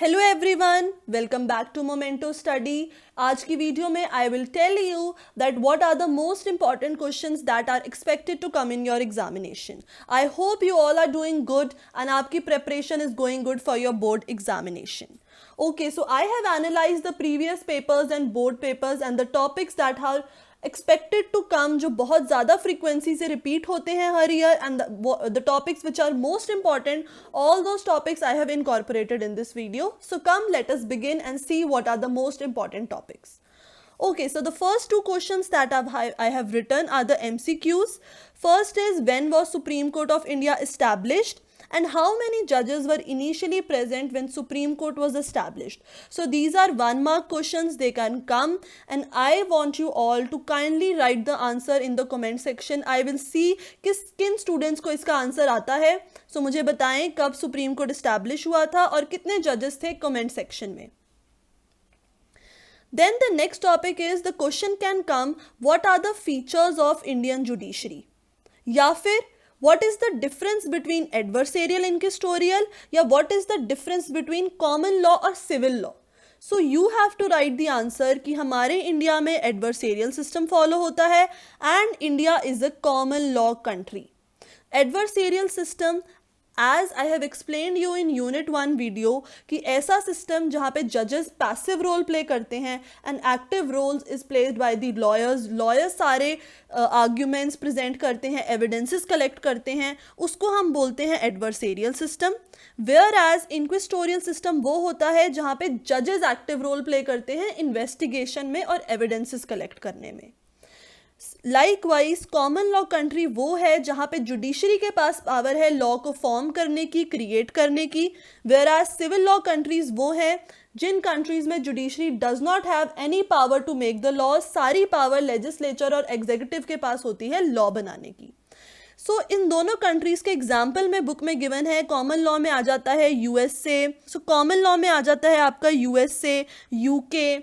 Hello everyone, welcome back to Momento Study. आज की video में I will tell you that what are the most important questions that are expected to come in your examination. I hope you all are doing good and आपकी preparation is going good for your board examination. Okay, so I have analyzed the previous papers and board papers and the topics that are expected to come, जो बहुत ज़्यादा frequency से repeat होते हैं हर year, and the topics which are most important, all those topics I have incorporated in this video. So come, let us begin and see what are the most important topics. Okay, so the first two questions that I have written are the MCQs. First is, when was Supreme Court of India established? And how many judges were initially present when Supreme Court was established? So these are 1-mark questions. They can come, and I want you all to kindly write the answer in the comment section. I will see किन students को इसका answer आता है. So मुझे बताएं कब Supreme Court establish हुआ था और कितने judges थे comment section में. Then the next topic is, the question can come, what are the features of Indian judiciary? या फिर what is the difference between adversarial inquisitorial, या what is the difference between common law और civil law? So you have to write the answer कि हमारे India में adversarial system follow होता है and India is a common law country. Adversarial system, as I have explained you in unit 1 video, कि ऐसा system जहाँ पे judges passive role play करते हैं and active roles is played by the lawyers. Lawyers सारे arguments present करते हैं, evidences collect करते हैं, उसको हम बोलते हैं adversarial system. Whereas inquisitorial system वो होता है जहाँ पे judges active role play करते हैं investigation में और evidences collect करने में. लाइकवाइज कॉमन लॉ कंट्री वो है जहाँ पे जुडिशरी के पास पावर है लॉ को फॉर्म करने की, क्रिएट करने की. Whereas civil law countries वो है जिन कंट्रीज में judiciary does not have any power to make the law. सारी पावर लेजिस्लेचर और एग्जीक्यूटिव के पास होती है लॉ बनाने की. सो इन दोनों कंट्रीज के एग्जाम्पल में बुक में गिवन है. कॉमन लॉ में आ जाता है यूएसए. सो कॉमन लॉ में आ जाता है आपका USA, UK,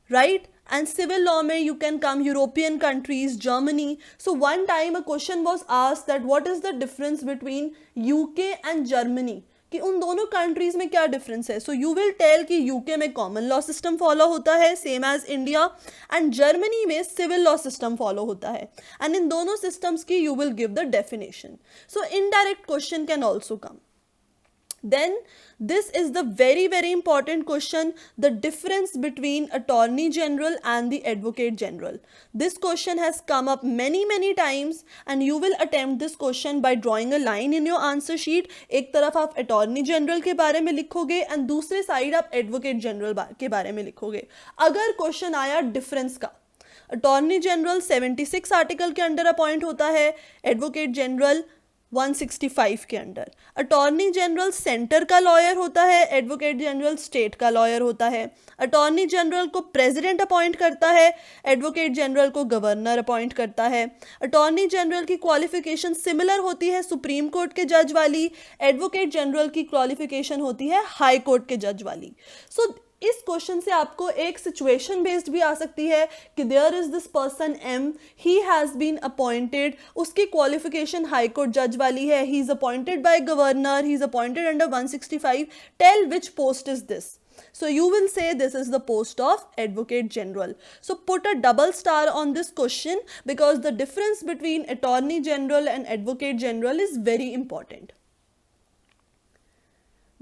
right. And civil law में you can come European countries, Germany. So one time a question was asked that what is the difference between UK and Germany, कि उन दोनों countries में क्या difference है. So you will tell कि UK में common law system follow होता है same as India, and Germany में civil law system follow होता है, and इन दोनों systems की you will give the definition. So indirect question can also come. Then this is the very important question, the difference between attorney general and the advocate general. This question has come up many times, and you will attempt this question by drawing a line in your answer sheet. एक तरफ आप attorney general के बारे में लिखोगे and दूसरे side आप advocate general के बारे में लिखोगे. अगर क्वेश्चन आया डिफरेंस का, अटॉर्नी जनरल 76 आर्टिकल के अंडर अपॉइंट होता है, एडवोकेट जनरल 165 के अंडर. अटॉर्नी जनरल सेंटर का लॉयर होता है, एडवोकेट जनरल स्टेट का लॉयर होता है. अटॉर्नी जनरल को प्रेसिडेंट अपॉइंट करता है, एडवोकेट जनरल को गवर्नर अपॉइंट करता है. अटॉर्नी जनरल की क्वालिफिकेशन सिमिलर होती है सुप्रीम कोर्ट के जज वाली, एडवोकेट जनरल की क्वालिफिकेशन होती है हाई कोर्ट के जज वाली. सो इस क्वेश्चन से आपको एक सिचुएशन बेस्ड भी आ सकती है कि there is this person M, he has been appointed, उसकी क्वालिफिकेशन हाई कोर्ट जज वाली है, he is appointed by governor, he is appointed under 165, tell which post is this. So you will say this is the post of advocate general. So put a double star on this question because the difference between attorney general and advocate general is very important.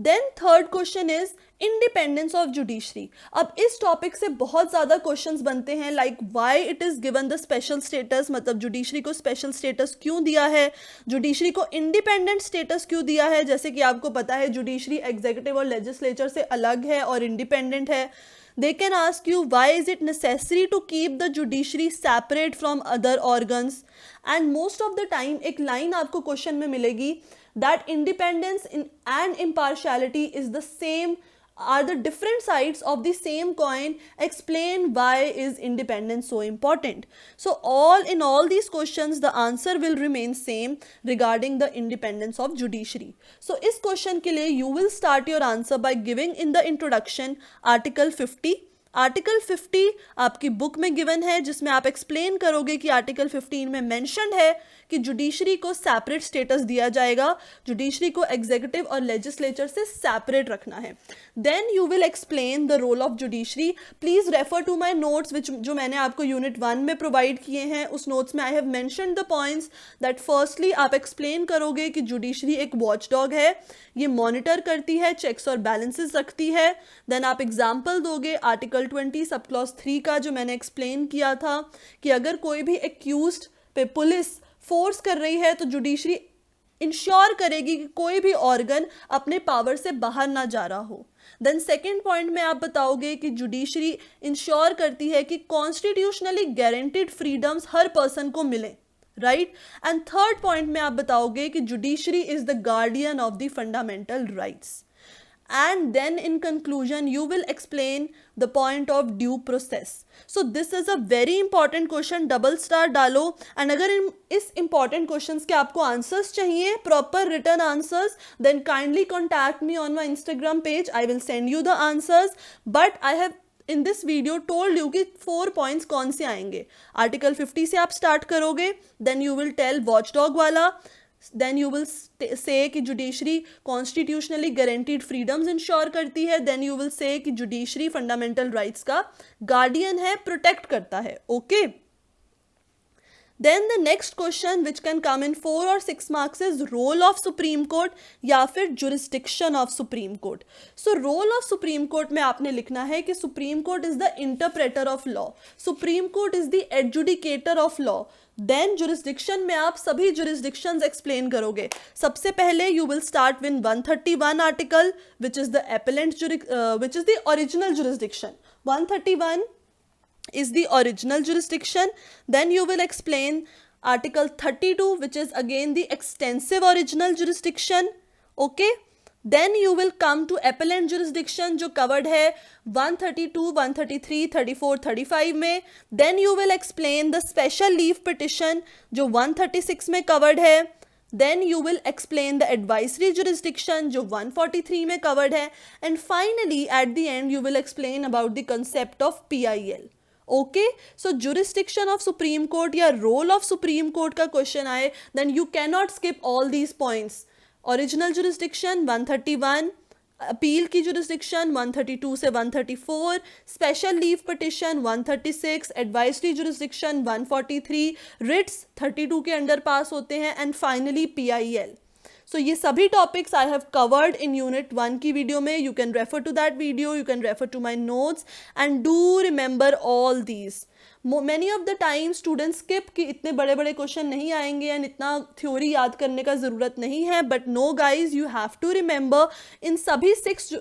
Then third question is independence of judiciary. अब इस topic से बहुत ज़्यादा questions बनते हैं, like why it is given the special status, मतलब judiciary को special status क्यों दिया है, जुडिशरी को इंडिपेंडेंट स्टेटस क्यों दिया है. जैसे कि आपको पता है जुडिशरी एग्जीक्यूटिव और लेजिस्लेचर से अलग है और इंडिपेंडेंट है. They can ask you, why is it necessary to keep the judiciary separate from other organs? And most of the time एक लाइन आपको क्वेश्चन में मिलेगी that independence and impartiality is the same, are the different sides of the same coin. Explain why is independence so important. So all in all these questions the answer will remain same regarding the independence of judiciary. So इस question के लिए you will start your answer by giving in the introduction article 50. Article 50 आपकी book में given है, जिसमें आप explain करोगे कि आर्टिकल 15 में मेंशन्ड है कि जुडिशरी को सेपरेट स्टेटस दिया जाएगा, जुडिशरी को एग्जीक्यूटिव और लेजिस्लेचर से सेपरेट रखना है. Then you will explain the role of judiciary. Please refer to my notes जो मैंने आपको यूनिट 1 में प्रोवाइड किए हैं. उस नोट्स में I have mentioned the points that firstly आप एक्सप्लेन करोगे कि जुडिशरी एक वॉचडॉग है, ये मॉनिटर करती है, चेक्स और बैलेंसेस रखती है. देन आप एग्जाम्पल दोगे आर्टिकल 20 सब क्लॉज 3 का, जो मैंने एक्सप्लेन किया था कि अगर कोई भी एक्यूज्ड पे पुलिस फोर्स कर रही है तो जुडिशरी इंश्योर करेगी कि कोई भी ऑर्गन अपने पावर से बाहर ना जा रहा हो. देन सेकेंड पॉइंट में आप बताओगे कि जुडिशरी इंश्योर करती है कि कॉन्स्टिट्यूशनली गारंटीड फ्रीडम्स हर पर्सन को मिले, राइट. एंड थर्ड पॉइंट में आप बताओगे कि judiciary is the guardian of the fundamental rights. And then in conclusion you will explain the point of due process. So this is a very important question, double star डालो. and अगर इस important questions के आपको answers चाहिए, proper written answers, then kindly contact me on my Instagram page. I will send you the answers. But I have in this video told you कि 4 points कौन से आएंगे. आर्टिकल 50 से आप start करोगे, then you will tell watchdog वाला, then you will say कि judiciary constitutionally guaranteed freedoms ensure करती है, then you will say कि जुडिशरी फंडामेंटल राइट्स का गार्डियन है, प्रोटेक्ट करता है. Okay. Then the next question which can come in 4 or 6 marks is role of Supreme Court या फिर jurisdiction of Supreme Court. So role of Supreme Court में आपने लिखना है कि Supreme Court is the interpreter of law, Supreme Court is the adjudicator of law. Then jurisdiction में आप सभी jurisdictions explain करोगे. सबसे पहले you will start with 131 article which is the appellant which is the original jurisdiction. 131 is the original jurisdiction. Then you will explain article 32 which is again the extensive original jurisdiction. Okay. Then you will come to appellant jurisdiction जो covered है 132, 133, 34, 35 में. Then you will explain the special leave petition जो 136 में covered है. Then you will explain the advisory jurisdiction जो 143 में covered है. And finally at the end you will explain about the concept of PIL. Okay, so jurisdiction of Supreme Court या role of Supreme Court का question आए, then you cannot skip all these points. Original jurisdiction 131, appeal की jurisdiction 132 से 134, special leave petition 136, advisory jurisdiction 143, writs 32 के under pass होते हैं, and finally PIL. So ये सभी topics I have covered in unit 1 की वीडियो में. You can refer to that video, you can refer to my notes and do remember all these. Many of the time students skip कि इतने बड़े बड़े question नहीं आएंगे and इतना theory याद करने का ज़रूरत नहीं है. But no guys, you have to remember इन सभी 6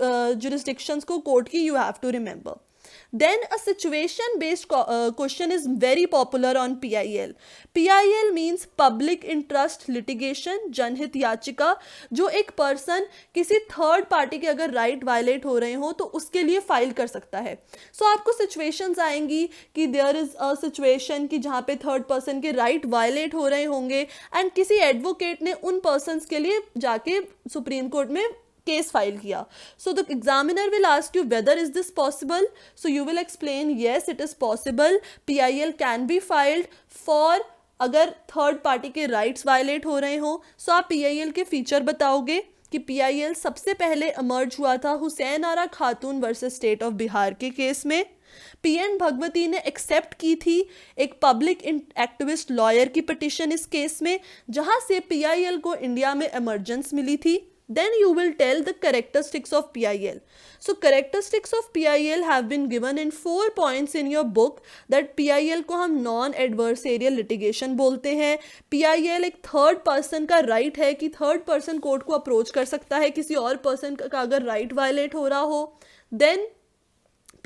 jurisdictions को कोर्ट की you have to remember. Then a situation based question is very popular on PIL. PIL means public interest litigation, जनहित याचिका, जो एक पर्सन किसी थर्ड पार्टी के अगर राइट वायलेट हो रहे हो तो उसके लिए फाइल कर सकता है. सो आपको सिचुएशंस आएंगी कि देयर इज अ सिचुएशन कि जहाँ पे थर्ड पर्सन के राइट वायलेट हो रहे होंगे एंड किसी एडवोकेट ने उन पर्सन्स के लिए जाके सुप्रीम कोर्ट में केस फाइल किया. So the examiner will ask you whether is this possible. So you will explain yes it is possible. PIL can be filed for अगर थर्ड पार्टी के rights violate हो रहे हो. सो आप PIL के feature बताओगे कि PIL सबसे पहले इमर्ज हुआ था हुसैन आरा खातून वर्सेस स्टेट ऑफ बिहार के केस में. PN भगवती ने एक्सेप्ट की थी एक पब्लिक एक्टिविस्ट लॉयर की पिटिशन इस केस में, जहां से PIL को इंडिया में इमरजेंस मिली थी. Then you will tell the characteristics of PIL. So characteristics of PIL have been given in 4 points in your book. That PIL को हम non-adversarial litigation बोलते हैं. PIL एक थर्ड पर्सन का राइट है कि थर्ड पर्सन कोर्ट को approach कर सकता है किसी और पर्सन का अगर राइट वायलेट हो रहा हो. Then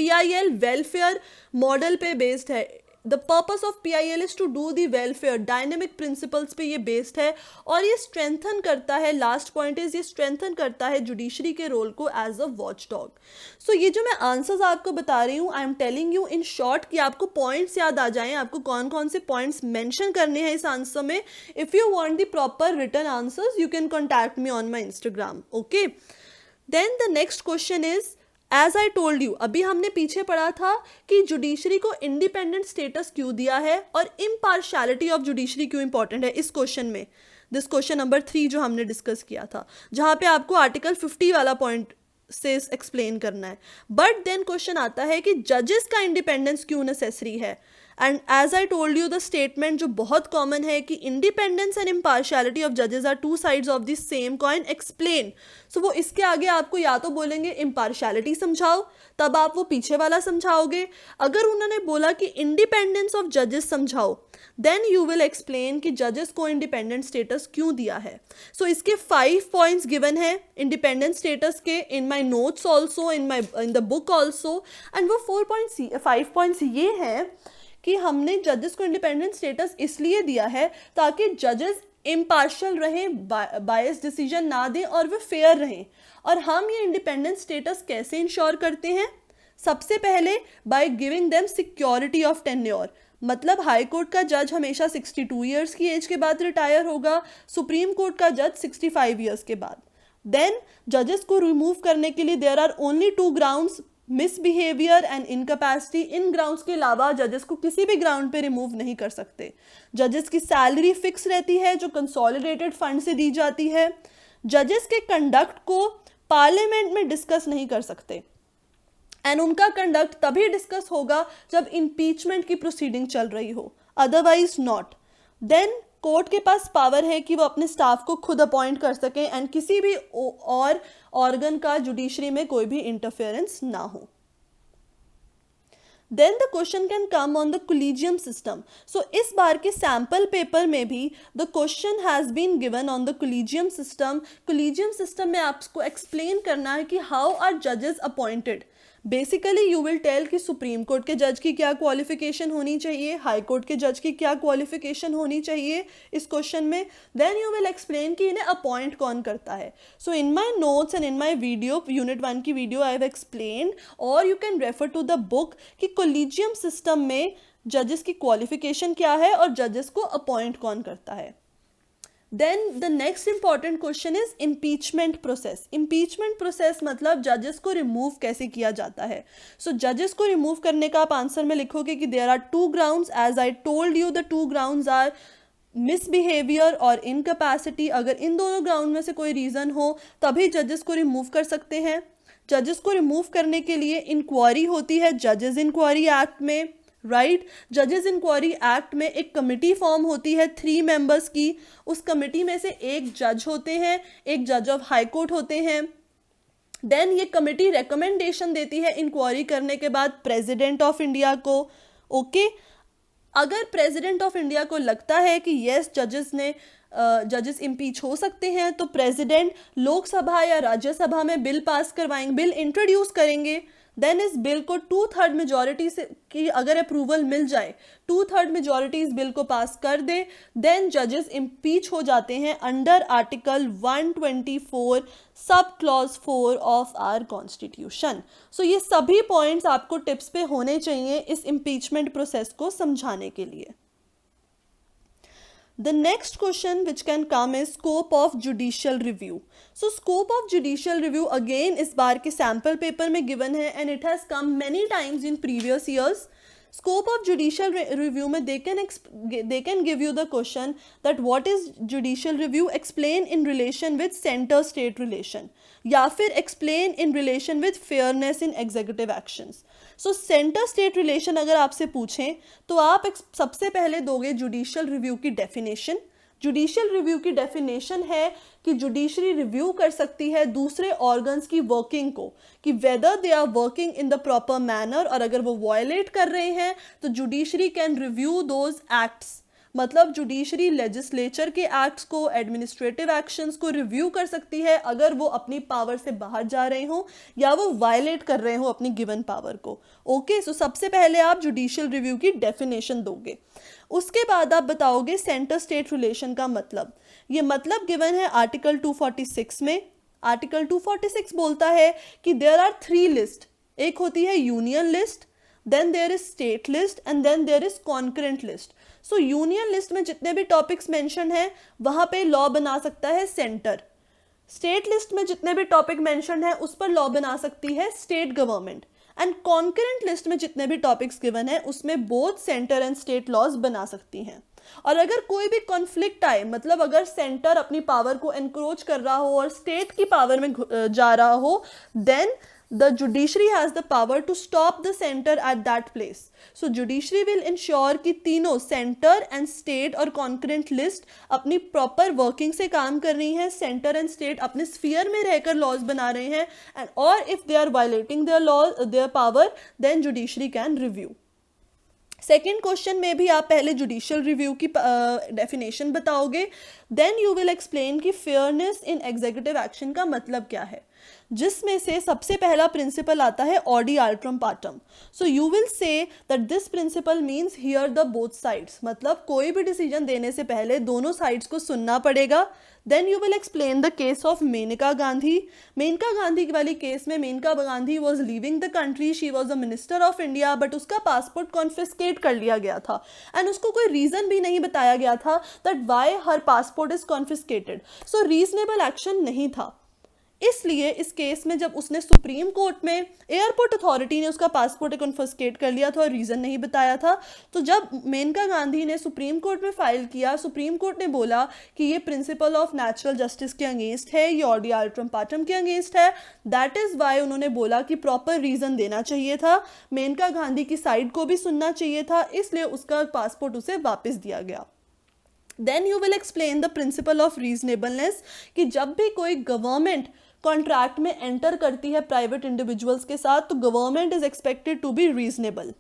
PIL वेलफेयर मॉडल पे बेस्ड है. The purpose of PIL is to do the welfare. Dynamic principles पे ये बेस्ड है और ये स्ट्रेंथन करता है. लास्ट पॉइंट इज ये स्ट्रेंथन करता है जुडिशरी के रोल को as a watch dog. So ये जो मैं आंसर्स आपको बता रही हूँ I am telling you in short कि आपको पॉइंट्स याद आ जाएं, आपको कौन कौन से पॉइंट्स मेंशन करने हैं इस आंसर में. If you want the proper written answers you can contact me on my Instagram. Okay. Then the next question is as I told you, अभी हमने पीछे पढ़ा था कि जुडिशरी को इंडिपेंडेंट स्टेटस क्यों दिया है और इम्पार्शियलिटी ऑफ जुडिशरी क्यों इंपॉर्टेंट है इस क्वेश्चन में, दिस क्वेश्चन नंबर 3 जो हमने डिस्कस किया था, जहाँ पे आपको आर्टिकल 50 वाला पॉइंट से एक्सप्लेन करना है। बट देन क्वेश्चन आता है कि जजेस का इंडिपेंडेंस क्यों नेसेसरी है, and as I told you the statement जो बहुत कॉमन है कि इंडिपेंडेंस एंड इम्पार्शियलिटी ऑफ जजेस are two sides of the same coin, explain. So वो इसके आगे आपको या तो बोलेंगे इम्पार्शियलिटी समझाओ, तब आप वो पीछे वाला समझाओगे। अगर उन्होंने बोला कि इंडिपेंडेंस ऑफ जजेस समझाओ, देन यू विल एक्सप्लेन कि जजेस को इंडिपेंडेंट स्टेटस क्यों दिया है। सो इसके 5 पॉइंट्स गिवन है इंडिपेंडेंट स्टेटस के in my notes also, in the book also, and वो 5 पॉइंट्स ये है कि हमने जजेस को इंडिपेंडेंट स्टेटस इसलिए दिया है ताकि जजेस इम्पार्शियल रहें, बायस डिसीजन ना दें और वे फेयर रहें। और हम ये इंडिपेंडेंट स्टेटस कैसे इंश्योर करते हैं? सबसे पहले by giving them security of tenure, मतलब हाई कोर्ट का जज हमेशा 62 ईयर्स की एज के बाद रिटायर होगा, सुप्रीम कोर्ट का जज 65 ईयर्स के बाद। देन जजेस को रिमूव करने के लिए there are only 2 grounds, misbehaviour and incapacity. इन ग्राउंड्स के अलावा जजेस को किसी भी ग्राउंड पे रिमूव नहीं कर सकते। जजेस की सैलरी फिक्स रहती है जो कंसोलिडेटेड फंड से दी जाती है। जजेस के कंडक्ट को पार्लियामेंट में डिस्कस नहीं कर सकते, एंड उनका कंडक्ट तभी डिस्कस होगा जब इम्पीचमेंट की प्रोसीडिंग चल रही हो, अदरवाइज नॉट। देन कोर्ट के पास पावर है कि वो अपने स्टाफ को खुद अपॉइंट कर सकें एंड किसी भी और ऑर्गन का जुडिशरी में कोई भी इंटरफेरेंस ना हो। Then the question can come on the collegium system. So इस बार के सैम्पल पेपर में भी the question has been given on the collegium system. Collegium system में आपको एक्सप्लेन करना है कि हाउ आर जजेस appointed. Basically you will tell कि सुप्रीम कोर्ट के जज की क्या क्वालिफिकेशन होनी चाहिए, हाई कोर्ट के जज की क्या क्वालिफिकेशन होनी चाहिए इस क्वेश्चन में। देन यू विल एक्सप्लेन कि इन्हें अपॉइंट कौन करता है। So in my notes and in my video, unit 1 की वीडियो आई हैव एक्सप्लेन, और you can refer to the book कि कोलिजियम सिस्टम में जजेस की क्वालिफिकेशन क्या है और जजेस को अपॉइंट कौन करता है। Then the next important question is impeachment process. Impeachment process मतलब जजेस को रिमूव कैसे किया जाता है। सो जजेस को रिमूव करने का आप आंसर में लिखोगे कि there are 2 grounds, as I told you the 2 grounds are misbehaviour और इनकैपेसिटी। अगर इन दोनों ग्राउंड में से कोई रीज़न हो तभी जजेस को रिमूव कर सकते हैं। जजेस को रिमूव करने के लिए इंक्वायरी होती है जजेस इंक्वायरी एक्ट में, राइट। जजेस इंक्वायरी एक्ट में एक कमेटी फॉर्म होती है 3 मेंबर्स की। उस कमेटी में से एक जज होते हैं, एक जज ऑफ हाई कोर्ट होते हैं। देन ये कमेटी रिकमेंडेशन देती है इंक्वायरी करने के बाद प्रेसिडेंट ऑफ इंडिया को। ओके, अगर प्रेसिडेंट ऑफ इंडिया को लगता है कि यस जजेस इम्पीच हो सकते हैं तो प्रेसिडेंट लोकसभा या राज्यसभा में बिल पास करवाएंगे, बिल इंट्रोड्यूस करेंगे। देन इस बिल को 2/3 मेजॉरिटी से की अगर अप्रूवल मिल जाए, 2/3 मेजॉरिटी इस बिल को पास कर दे, देन जजेस इम्पीच हो जाते हैं under article 124 sub clause 4 of our constitution. So ये सभी पॉइंट्स आपको टिप्स पे होने चाहिए इस इम्पीचमेंट प्रोसेस को समझाने के लिए। The next question which can come is scope of judicial review. So scope of judicial review again इस बार के sample paper में given है and it has come many times in previous years. Scope of judicial review में they can give you the question that what is judicial review, explain in relation with center state relation या फिर explain in relation with fairness in executive actions. So center state relation अगर आपसे पूछें तो आप सबसे पहले दोगे जुडिशियल रिव्यू की डेफिनेशन। जुडिशियल रिव्यू की डेफिनेशन है कि जुडिशरी रिव्यू कर सकती है दूसरे ऑर्गन्स की वर्किंग को, कि whether they are working in the proper manner, और अगर वो वायलेट कर रहे हैं तो judiciary can review those acts. मतलब जुडिशरी लेजिस्लेचर के एक्ट्स को, एडमिनिस्ट्रेटिव एक्शंस को रिव्यू कर सकती है अगर वो अपनी पावर से बाहर जा रहे हो या वो वायलेट कर रहे हो अपनी गिवन पावर को। ओके, सो सबसे पहले आप जुडिशियल रिव्यू की डेफिनेशन दोगे, उसके बाद आप बताओगे सेंटर स्टेट रिलेशन का मतलब। ये मतलब गिवन है आर्टिकल 246 में। आर्टिकल 246 बोलता है कि देयर आर 3 लिस्ट, एक होती है union list, then there is state list and then there is concurrent list. So union list में जितने भी टॉपिक्स मेंशन हैं वहां पे लॉ बना सकता है सेंटर। स्टेट लिस्ट में जितने भी टॉपिक मेंशन है उस पर लॉ बना सकती है state government, and concurrent list में जितने भी टॉपिक्स गिवन है उसमें both centre and state laws बना सकती हैं। और अगर कोई भी कॉन्फ्लिक्ट आए, मतलब अगर सेंटर अपनी पावर को एनक्रोच कर रहा हो और स्टेट की पावर में जा रहा हो, then the judiciary has the power to stop the center at that place. So judiciary will ensure कि तीनों center and state और concurrent list अपनी proper working से काम कर रही हैं, center and state अपने sphere में रहकर laws बना रहे हैं, and or if they are violating their law, their power, then judiciary can review. Second question में भी आप पहले जुडिशियल रिव्यू की डेफिनेशन बताओगे, देन यू विल एक्सप्लेन कि फेयरनेस इन एग्जीक्यूटिव एक्शन का मतलब क्या है, जिसमें से सबसे पहला प्रिंसिपल आता है audi alteram partem. So you will say that this principle means hear the both sides, मतलब कोई भी डिसीजन देने से पहले दोनों साइड्स को सुनना पड़ेगा। Then you will explain the case of Maneka Gandhi. Maneka Gandhi वाली केस में Maneka Gandhi was leaving the country, she was the minister of India, but उसका पासपोर्ट कॉन्फिस्केट कर लिया गया था एंड उसको कोई रीजन भी नहीं बताया गया था that why her passport is confiscated. So reasonable action नहीं था, इसलिए इस केस में जब उसने सुप्रीम कोर्ट में एयरपोर्ट अथॉरिटी ने उसका पासपोर्ट कॉन्फिस्केट कर लिया था और रीज़न नहीं बताया था, तो जब मेनका गांधी ने सुप्रीम कोर्ट में फाइल किया, सुप्रीम कोर्ट ने बोला कि ये प्रिंसिपल ऑफ नेचुरल जस्टिस के अगेंस्ट है, ये ऑडी आल्ट्रम पार्टम के अगेंस्ट है। दैट इज़ वाई उन्होंने बोला कि प्रॉपर रीज़न देना चाहिए था, मेनका गांधी की साइड को भी सुनना चाहिए था, इसलिए उसका पासपोर्ट उसे वापस दिया गया। Then you will explain the principle of reasonableness कि जब भी कोई गवर्नमेंट कॉन्ट्रैक्ट में एंटर करती है प्राइवेट इंडिविजुअल्स के साथ, तो government is expected to be reasonable.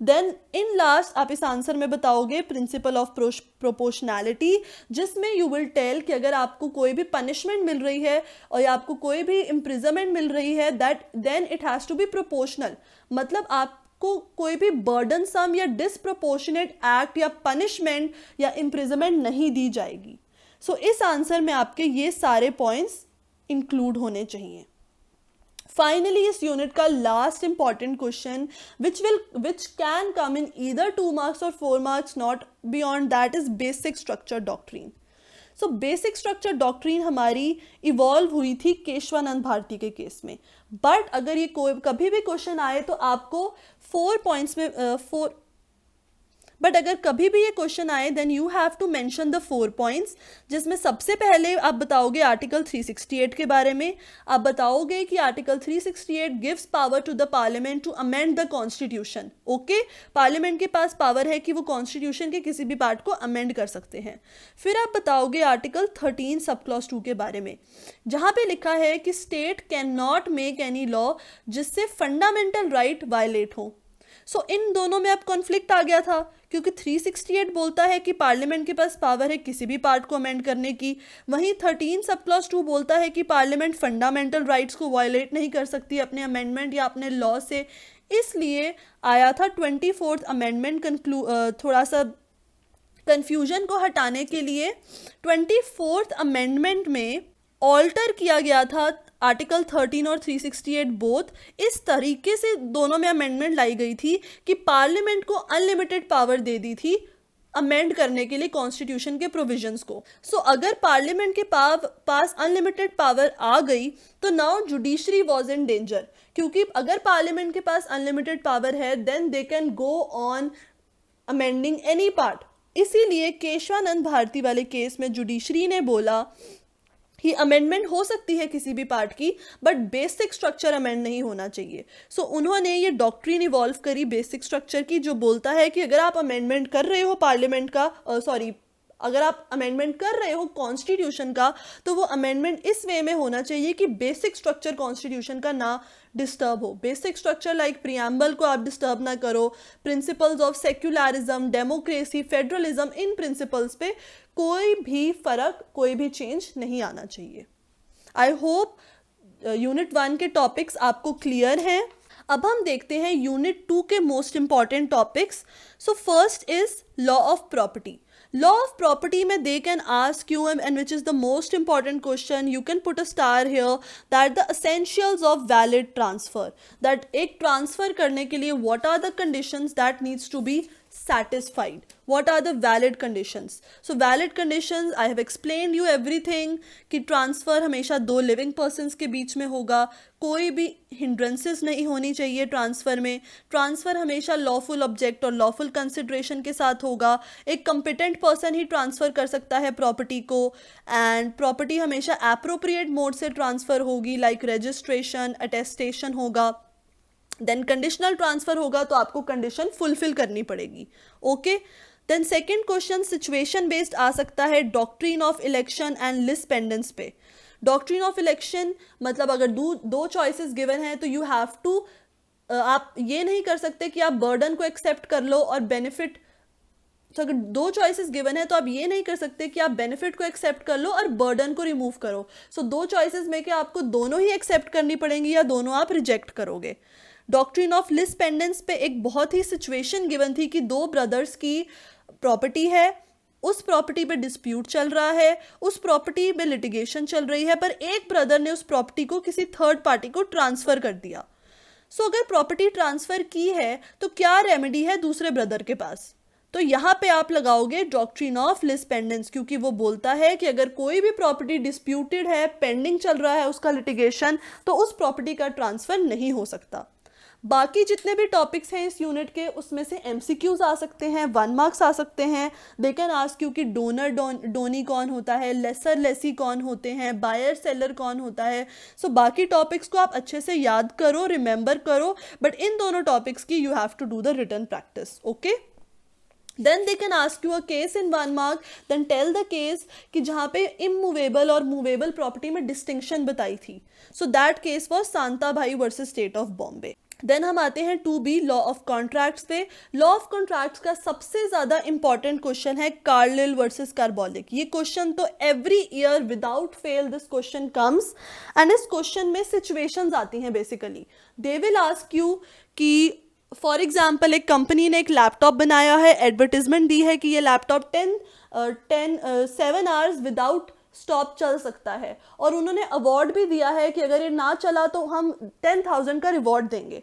Then in last आप इस आंसर में बताओगे प्रिंसिपल ऑफ प्रोपोर्शनैलिटी, जिसमें यू विल टेल कि अगर आपको कोई भी पनिशमेंट मिल रही है और या आपको कोई भी इम्प्रिजनमेंट मिल रही है, that then it has to be proportional, मतलब आपको कोई भी बर्डन सम या डिसप्रोपोर्शनेट एक्ट या पनिशमेंट या इम्प्रिजनमेंट नहीं दी जाएगी। सो इस आंसर में आपके ये सारे पॉइंट्स इंक्लूड होने चाहिए। फाइनली इस यूनिट का last important question which can come in either 2 marks और 4 marks, not beyond that, is basic structure doctrine. So basic structure doctrine हमारी इवॉल्व हुई थी केशवानंद भारती के केस में, बट अगर ये कोई कभी भी क्वेश्चन आए तो आपको 4 पॉइंट्स में बट अगर कभी भी ये क्वेश्चन आए then you have to mention the 4 points, जिसमें सबसे पहले आप बताओगे आर्टिकल 368 के बारे में। आप बताओगे कि article 368 gives power to the parliament to amend the constitution. Okay, parliament के पास पावर है कि वो कॉन्स्टिट्यूशन के किसी भी पार्ट को अमेंड कर सकते हैं। फिर आप बताओगे आर्टिकल 13 सब क्लॉज 2 के बारे में, जहाँ पे लिखा है कि state can not make any law जिससे फंडामेंटल राइट वायलेट हो। सो इन दोनों में अब कॉन्फ्लिक्ट आ गया था, क्योंकि 368 बोलता है कि पार्लियामेंट के पास पावर है किसी भी पार्ट को अमेंड करने की, वहीं 13 सब क्लॉज 2 बोलता है कि पार्लियामेंट फंडामेंटल राइट्स को वायलेट नहीं कर सकती अपने अमेंडमेंट या अपने लॉ से। इसलिए आया था 24th अमेंडमेंट थोड़ा सा कन्फ्यूजन को हटाने के लिए 24th अमेंडमेंट में ऑल्टर किया गया था आर्टिकल 13 और 368 बोथ, इस तरीके से दोनों में अमेंडमेंट लाई गई थी कि पार्लियामेंट को अनलिमिटेड पावर दे दी थी अमेंड करने के लिए कॉन्स्टिट्यूशन के प्रोविजंस को। सो अगर पार्लियामेंट के पास अनलिमिटेड पावर आ गई तो now judiciary was in danger, क्योंकि अगर पार्लियामेंट के पास अनलिमिटेड पावर है then they can go on amending any part. इसीलिए केशवानंद भारती वाले केस में जुडिशरी ने बोला कि अमेंडमेंट हो सकती है किसी भी पार्ट की, बट बेसिक स्ट्रक्चर अमेंड नहीं होना चाहिए। सो उन्होंने ये डॉक्ट्रिन इवॉल्व करी बेसिक स्ट्रक्चर की, जो बोलता है कि अगर आप अमेंडमेंट कर रहे हो पार्लियामेंट का अगर आप अमेंडमेंट कर रहे हो कॉन्स्टिट्यूशन का, तो वो अमेंडमेंट इस वे में होना चाहिए कि बेसिक स्ट्रक्चर कॉन्स्टिट्यूशन का ना डिस्टर्ब हो। बेसिक स्ट्रक्चर लाइक प्रियम्बल को आप डिस्टर्ब ना करो, principles of secularism, democracy, federalism, in principles पे कोई भी फर्क, कोई भी चेंज नहीं आना चाहिए। आई होप यूनिट 1 के टॉपिक्स आपको क्लियर हैं। अब हम देखते हैं यूनिट 2 के most important topics. So first is law of property. Law of property में they can ask you and which is the most important question, you can put a star here, that the essentials of valid transfer, that एक transfer करने के लिए what are the conditions that needs to be satisfied. What are the valid conditions? So valid conditions, I have explained you everything कि transfer हमेशा दो living persons के बीच में होगा, कोई भी हिंड्रेंसेस नहीं होनी चाहिए ट्रांसफ़र में, ट्रांसफ़र हमेशा लॉफुल ऑब्जेक्ट और लॉफुल कंसिडरेशन के साथ होगा, एक कम्पिटेंट पर्सन ही ट्रांसफ़र कर सकता है प्रॉपर्टी को, एंड प्रॉपर्टी हमेशा एप्रोप्रिएट मोड से ट्रांसफ़र होगी, लाइक रजिस्ट्रेशन, अटेस्टेशन होगा. देन कंडीशनल ट्रांसफ़र होगा तो आपको कंडीशन फुलफिल करनी पड़ेगी. Okay. Then second question situation based आ सकता है doctrine of election and lis pendens पे. डॉक्ट्रिन ऑफ इलेक्शन मतलब अगर दो चॉइसेस गिवन हैं तो यू हैव टू, आप ये नहीं कर सकते कि आप बर्डन को एक्सेप्ट कर लो और बेनिफिट, तो अगर दो चॉइसेस गिवन है तो आप ये नहीं कर सकते कि आप बेनिफिट को एक्सेप्ट कर लो और बर्डन को रिमूव करो. सो दो चॉइसेस में कि आपको दोनों ही एक्सेप्ट करनी पड़ेंगी या दोनों आप रिजेक्ट करोगे. डॉक्ट्रिन ऑफ लिस्ट पेंडेंस पे एक बहुत ही सिचुएशन गिवन थी कि दो ब्रदर्स की प्रॉपर्टी है, उस प्रॉपर्टी पे डिस्प्यूट चल रहा है, उस प्रॉपर्टी पे लिटिगेशन चल रही है, पर एक ब्रदर ने उस प्रॉपर्टी को किसी थर्ड पार्टी को ट्रांसफ़र कर दिया. सो अगर प्रॉपर्टी ट्रांसफ़र की है तो क्या रेमेडी है दूसरे ब्रदर के पास? तो यहाँ पे आप लगाओगे डॉक्ट्रिन ऑफ लिस्ट पेंडेंस, क्योंकि वो बोलता है कि अगर कोई भी प्रॉपर्टी डिस्प्यूटेड है, पेंडिंग चल रहा है उसका लिटिगेशन, तो उस प्रॉपर्टी का ट्रांसफ़र नहीं हो सकता. बाकी जितने भी टॉपिक्स हैं इस यूनिट के उसमें से MCQs आ सकते हैं, 1 मार्क्स आ सकते हैं. दे कैन आस्क यू कि डोनर डोनी कौन होता है, लेसर लेसी कौन होते हैं, बायर सेलर कौन होता है. सो बाकी टॉपिक्स को आप अच्छे से याद करो, रिमेंबर करो, बट इन दोनों टॉपिक्स की you have to do the written practice. Okay. Then they can ask you a case in 1 mark, then tell the case कि जहाँ पे immovable और movable property में distinction बताई थी. So that case was Santa Bai versus State of Bombay. Then हम आते हैं 2B लॉ ऑफ कॉन्ट्रैक्ट्स पे. लॉ ऑफ कॉन्ट्रैक्ट्स का सबसे ज़्यादा इंपॉर्टेंट क्वेश्चन है कार्लिल वर्सेस कार्बोलिक. ये क्वेश्चन तो every year without fail this question comes, and इस क्वेश्चन में सिचुएशंस आती हैं. Basically they will ask you कि फॉर एग्जाम्पल एक कंपनी ने एक लैपटॉप बनाया है, एडवर्टीजमेंट दी है कि ये लैपटॉप 7 आवर्स विदाउट स्टॉप चल सकता है, और उन्होंने अवार्ड भी दिया है कि अगर ये ना चला तो हम 10,000 का रिवॉर्ड देंगे.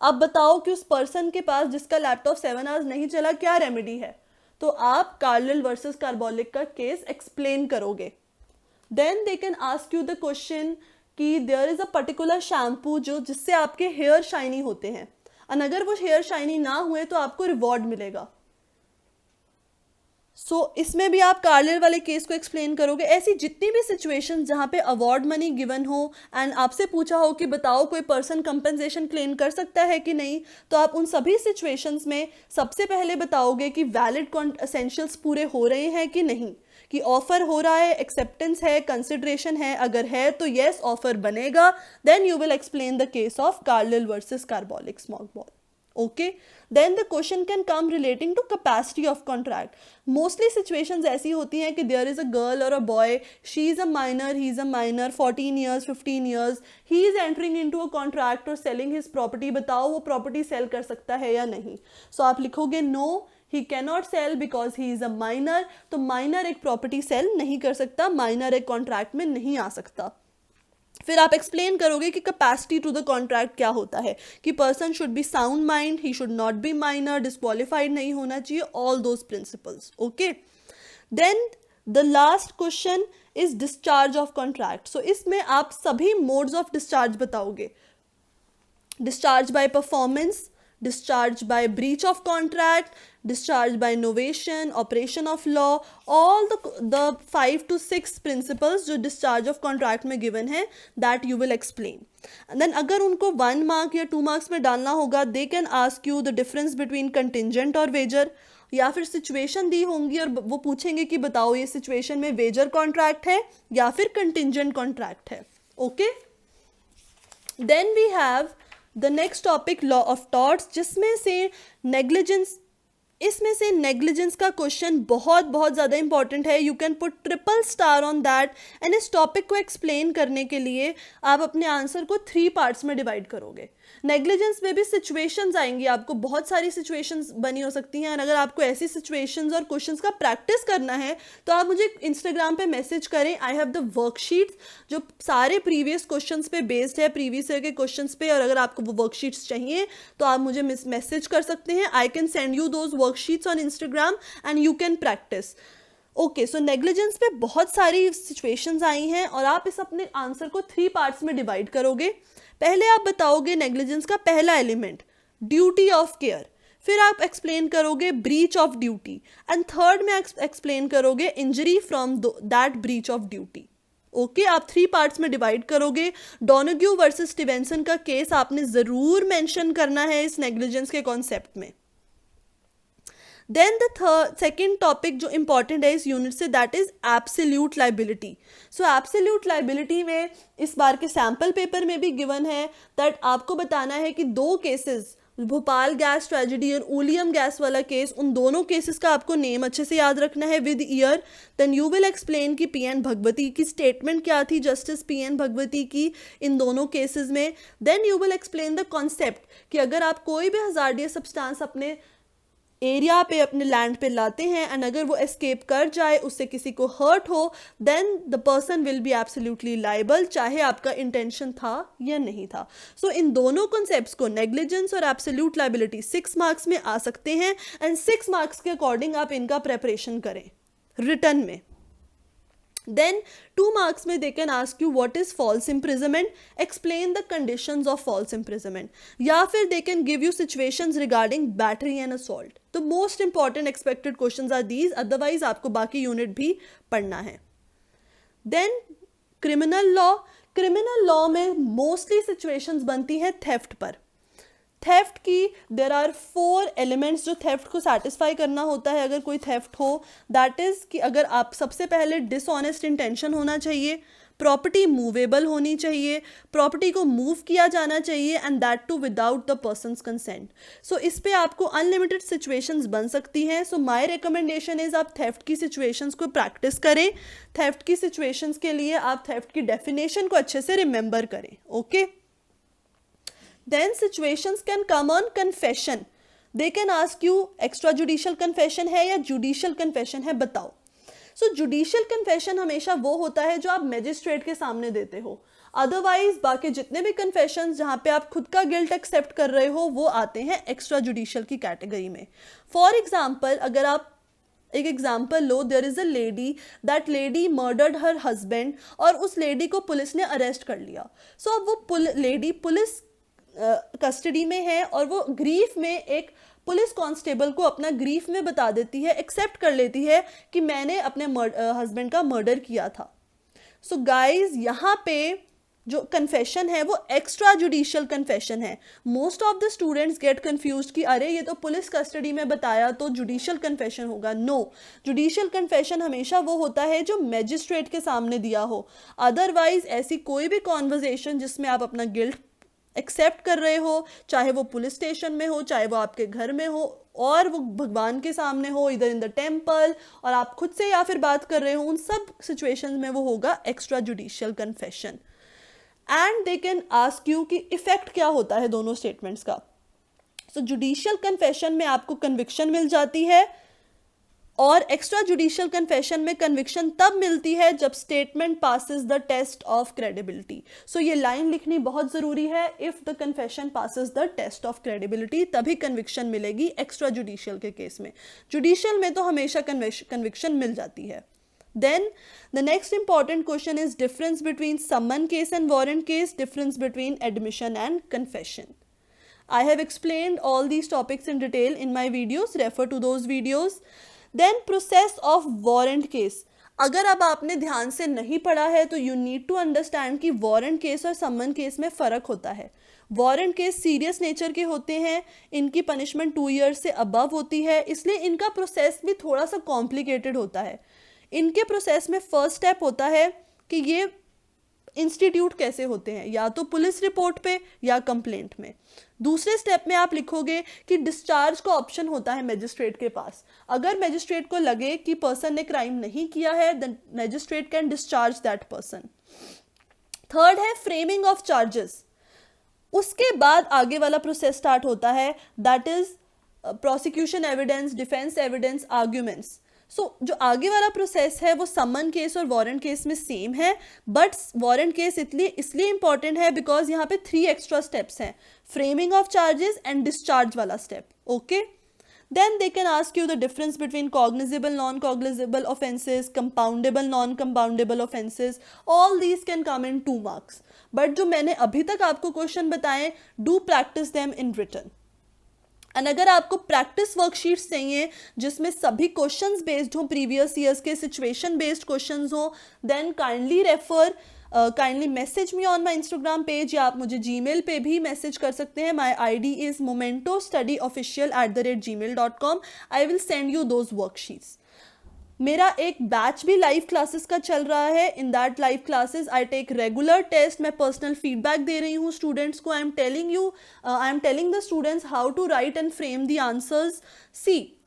अब बताओ कि उस पर्सन के पास जिसका लैपटॉप 7 आवर्स नहीं चला क्या रेमेडी है? तो आप कार्लिल वर्सेस कार्बोलिक का केस एक्सप्लेन करोगे. Then they can ask you the question कि there is a particular shampoo जिससे आपके हेयर शाइनी होते हैं, और अगर वो हेयर शाइनी ना हुए तो आपको रिवॉर्ड मिलेगा. सो इसमें भी आप कार्लिल वाले केस को एक्सप्लेन करोगे. ऐसी जितनी भी सिचुएशन जहाँ पे अवार्ड मनी गिवन हो एंड आपसे पूछा हो कि बताओ कोई पर्सन कंपनसेशन क्लेम कर सकता है कि नहीं, तो आप उन सभी सिचुएशंस में सबसे पहले बताओगे कि वैलिड एसेंशियल्स पूरे हो रहे हैं कि नहीं, कि ऑफर हो रहा है, एक्सेप्टेंस है, कंसिडरेशन है. अगर है तो येस ऑफर बनेगा. Then you will explain the case of Carlill versus Carbolic smoke ball. Okay, then the question can come relating to capacity of contract. Mostly situations ऐसी होती हैं कि there is a girl or a boy, she is a minor, he is a minor, 14 years, 15 years, he is entering into a contract or selling his property. बताओ वो property sell कर सकता है या नहीं. So आप लिखोगे no, he cannot sell because he is a minor. तो minor एक property sell नहीं कर सकता, minor एक contract में नहीं आ सकता. फिर आप एक्सप्लेन करोगे कि कैपेसिटी टू द कॉन्ट्रैक्ट क्या होता है, कि person should be sound mind, he should not be minor, disqualified नहीं होना चाहिए, all those principles. Okay. Then the last question is discharge of contract. So इसमें आप सभी मोड्स ऑफ डिस्चार्ज बताओगे. Discharge by performance, discharge by breach of contract, discharge by novation, operation of law, all the 5 to 6 principles जो discharge of contract में given है, that you will explain. And then अगर उनको 1 mark या 2 marks में डालना होगा, they can ask you the difference between contingent और wager, या फिर सिचुएशन दी होंगी और वो पूछेंगे कि बताओ ये सिचुएशन में वेजर कॉन्ट्रैक्ट है या फिर कंटिंजेंट कॉन्ट्रैक्ट है. Okay. Then we have the next topic law of torts, जिसमें से नेग्लिजेंस, इसमें से नेग्लिजेंस का क्वेश्चन बहुत बहुत ज़्यादा इंपॉर्टेंट है. You can put triple star on that. And इस टॉपिक को एक्सप्लेन करने के लिए आप अपने आंसर को 3 पार्ट्स में डिवाइड करोगे. नेग्लिजेंस में भी सिचुएशंस आएंगी, आपको बहुत सारी सिचुएशंस बनी हो सकती हैं, और अगर आपको ऐसी सिचुएशंस और क्वेश्चंस का प्रैक्टिस करना है तो आप मुझे इंस्टाग्राम पे मैसेज करें. आई हैव द वर्कशीट्स जो सारे प्रीवियस क्वेश्चंस पे बेस्ड है, प्रीवियस ईयर के क्वेश्चंस पे, और अगर आपको वो वर्कशीट्स चाहिए तो आप मुझे मैसेज कर सकते हैं. I can send you those worksheets on Instagram and you can practice. Okay, so negligence पे बहुत सारी सिचुएशंस आई हैं और आप इस अपने आंसर को 3 पार्ट्स में डिवाइड करोगे. पहले आप बताओगे नेग्लिजेंस का पहला एलिमेंट ड्यूटी ऑफ केयर, फिर आप एक्सप्लेन करोगे breach of duty, and third में एक्सप्लेन करोगे injury from that breach of duty. Okay, आप 3 पार्ट्स में डिवाइड करोगे. डोनाग्यू वर्सेस स्टीवेंसन का केस आपने ज़रूर मेंशन करना है इस नेग्लिजेंस के कॉन्सेप्ट में. देन द सेकेंड टॉपिक जो इंपॉर्टेंट है इस यूनिट से, that is absolute liability. So absolute liability में इस बार के सैम्पल पेपर में भी गिवन है दैट आपको बताना है कि 2 केसेस, भोपाल गैस ट्रेजेडी और ओलियम गैस वाला केस, उन दोनों केसेस का आपको नेम अच्छे से याद रखना है with year. Then you will explain कि पीएन भगवती की स्टेटमेंट क्या थी, जस्टिस पीएन भगवती की इन दोनों केसेस में. Then you will explain the concept कि अगर आप कोई भी हजार्डियस सब्सटेंस अपने एरिया पे, अपने लैंड पे लाते हैं एंड अगर वो एस्केप कर जाए, उससे किसी को हर्ट हो, then the person will be absolutely liable, चाहे आपका इंटेंशन था या नहीं था. सो इन दोनों कॉन्सेप्ट्स को, नेग्लिजेंस और एब्सोल्यूट लायबिलिटी, 6 मार्क्स में आ सकते हैं एंड 6 मार्क्स के अकॉर्डिंग आप इनका प्रेपरेशन करें रिटर्न में. Then 2 marks में they can ask you what is false imprisonment, explain the conditions of false imprisonment, या फिर they can give you situations regarding battery and assault. तो most important expected questions are these, otherwise आपको बाकी unit भी पढ़ना है. Then criminal law में mostly situations बनती है थेफ्ट पर. थेफ्ट की देर आर 4 एलिमेंट्स जो थेफ्ट को सेटिस्फाई करना होता है अगर कोई थेफ्ट हो. दैट इज़ कि अगर आप, सबसे पहले डिसऑनेस्ट इंटेंशन होना चाहिए, प्रॉपर्टी मूवेबल होनी चाहिए, प्रॉपर्टी को मूव किया जाना चाहिए, and that too without the person's consent. So इस पे आपको अनलिमिटेड सिचुएशंस बन सकती हैं. सो माय रिकमेंडेशन इज आप थेफ्ट की सिचुएशंस को प्रैक्टिस करें. थेफ्ट की सिचुएशंस के लिए आप थेफ्ट की डेफिनेशन को अच्छे से रिमेंबर करें. Okay, then situations can come on confession. they can ask you extrajudicial confession है या judicial confession है, बताओ. so judicial confession हमेशा वो होता है जो आप मैजिस्ट्रेट के सामने देते हो. अदरवाइज बाकी जितने भी कन्फेशंस जहाँ पे आप खुद का गिल्ट एक्सेप्ट कर रहे हो वो आते हैं एक्स्ट्रा जुडिशियल की कैटेगरी में. फॉर एग्जाम्पल, अगर आप एक एग्जाम्पल लो, there is a lady, that lady murdered her husband और उस लेडी को पुलिस ने अरेस्ट कर लिया. सो अब वो लेडी पुलिस कस्टडी में है और वो ग्रीफ में एक पुलिस कांस्टेबल को अपना ग्रीफ में बता देती है, एक्सेप्ट कर लेती है कि मैंने अपने हस्बैंड का मर्डर किया था. सो गाइज, यहाँ पे जो कन्फेशन है वो एक्स्ट्रा जुडिशियल कन्फेशन है. Most of the students gate confused कि अरे ये तो पुलिस कस्टडी में बताया तो जुडिशियल कन्फेशन होगा. नो, जुडिशियल कन्फेशन हमेशा वो होता है जो मैजिस्ट्रेट के सामने दिया हो. अदरवाइज ऐसी कोई भी कॉन्वर्जेशन जिसमें आप अपना गिल्ट एक्सेप्ट कर रहे हो, चाहे वो पुलिस स्टेशन में हो, चाहे वो आपके घर में हो, और वो भगवान के सामने हो, इधर इन द टेम्पल, और आप खुद से या फिर बात कर रहे हो, उन सब सिचुएशंस में वो होगा extra judicial confession. And they can ask you कि इफेक्ट क्या होता है दोनों स्टेटमेंट्स का. सो जुडिशियल कन्फेशन में आपको कन्विक्शन मिल जाती है और एक्स्ट्रा जुडिशियल कन्फेशन में कन्विक्शन तब मिलती है जब statement passes the test of credibility. So ये लाइन लिखनी बहुत ज़रूरी है. If the confession passes the test of credibility तभी कन्विक्शन मिलेगी एक्स्ट्रा जुडिशियल के केस में. जुडिशियल में तो हमेशा कन्विक्शन मिल जाती है. Then the next important question is difference between summon case and warrant case, difference between admission and confession. I have explained all these topics in detail in my videos, refer to those videos. Then process of warrant case. अगर अब आपने ध्यान से नहीं पढ़ा है तो you need to understand कि warrant case और summon case में फ़र्क होता है. वारंट केस सीरियस नेचर के होते हैं, इनकी पनिशमेंट 2 years से अबव होती है, इसलिए इनका प्रोसेस भी थोड़ा सा कॉम्प्लिकेटेड होता है. इनके प्रोसेस में फर्स्ट स्टेप होता है कि ये इंस्टीट्यूट कैसे होते हैं, या तो पुलिस रिपोर्ट पे या कंप्लेंट में. दूसरे स्टेप में आप लिखोगे कि डिस्चार्ज का ऑप्शन होता है मैजिस्ट्रेट के पास. अगर मैजिस्ट्रेट को लगे कि पर्सन ने क्राइम नहीं किया है, then magistrate can discharge that person. Third है फ्रेमिंग ऑफ चार्जेस. उसके बाद आगे वाला प्रोसेस स्टार्ट होता है, that is prosecution evidence, defence evidence, arguments. So जो आगे वाला प्रोसेस है वो समन केस और वारंट केस में सेम है, बट वारंट केस इसलिए इंपॉर्टेंट है बिकॉज यहाँ पे 3 एक्स्ट्रा स्टेप्स हैं, framing of charges and discharge वाला स्टेप। Okay, then they can ask you the difference between cognizable non-cognizable offenses, compoundable non-compoundable offenses, all these can come in 2 marks, but जो मैंने अभी तक आपको क्वेश्चन बताए, do practice them in written। And अगर आपको प्रैक्टिस वर्कशीट्स चाहिए जिसमें सभी क्वेश्चंस बेस्ड हो, प्रीवियस ईयर्स के सिचुएशन बेस्ड क्वेश्चंस हो, then kindly message me on my Instagram page, या आप मुझे जीमेल पे भी मैसेज कर सकते हैं। माई ID is momentostudyofficial@gmail.com। I will send you those worksheets. मेरा एक बैच भी लाइव क्लासेस का चल रहा है। In that live classes I take regular test, मैं पर्सनल फीडबैक दे रही हूँ स्टूडेंट्स को। I am telling the students how to write and frame the answers. See,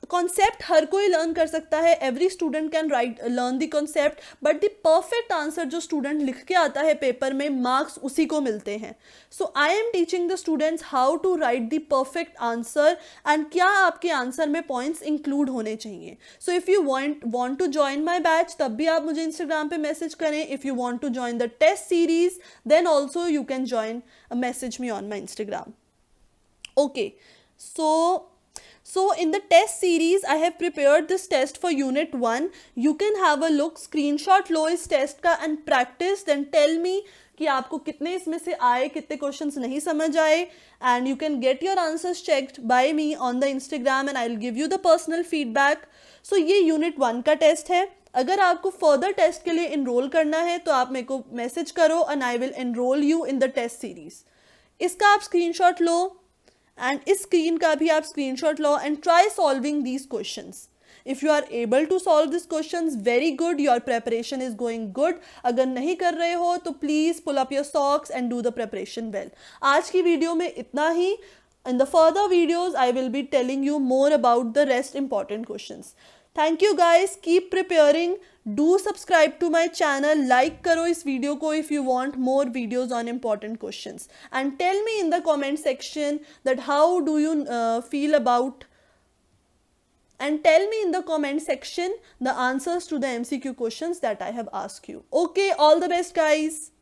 concept हर कोई लर्न कर सकता है, every student can learn the concept, but the perfect answer जो स्टूडेंट लिख के आता है पेपर में, मार्क्स उसी को मिलते हैं। So I am teaching the students how to write the perfect answer and क्या आपके आंसर में पॉइंट्स इंक्लूड होने चाहिए। So if you want to join my batch, तब भी आप मुझे इंस्टाग्राम पे मैसेज करें। If you want to join the test series, then also you can join, message me on my Instagram. Okay, so in the test series I have prepared this test for unit 1. You can have a look, screenshot लो इस test का and practice, then tell me कि आपको कितने इसमें से आए, कितने questions नहीं समझ आए, and you can get your answers checked by me on the Instagram and I'll give you the personal feedback. So ये unit 1 का test है। अगर आपको फर्दर टेस्ट के लिए इनरोल करना है तो आप मेरे को मैसेज करो and I will enroll you in the test series. इसका आप स्क्रीनशॉट लो एंड इस स्क्रीन का भी आप स्क्रीनशॉट लो and try solving these questions. If you are able to solve this questions, very good, your preparation is going good. अगर नहीं कर रहे हो तो please pull up your socks and do the preparation well. आज की video में इतना ही। In the further videos, I will be telling you more about the rest important questions. Thank you guys. Keep preparing. Do subscribe to my channel. Like करो इस video को if you want more videos on important questions. And tell me in the comment section that how do you feel about. And tell me in the comment section the answers to the MCQ questions that I have asked you. Okay, all the best guys.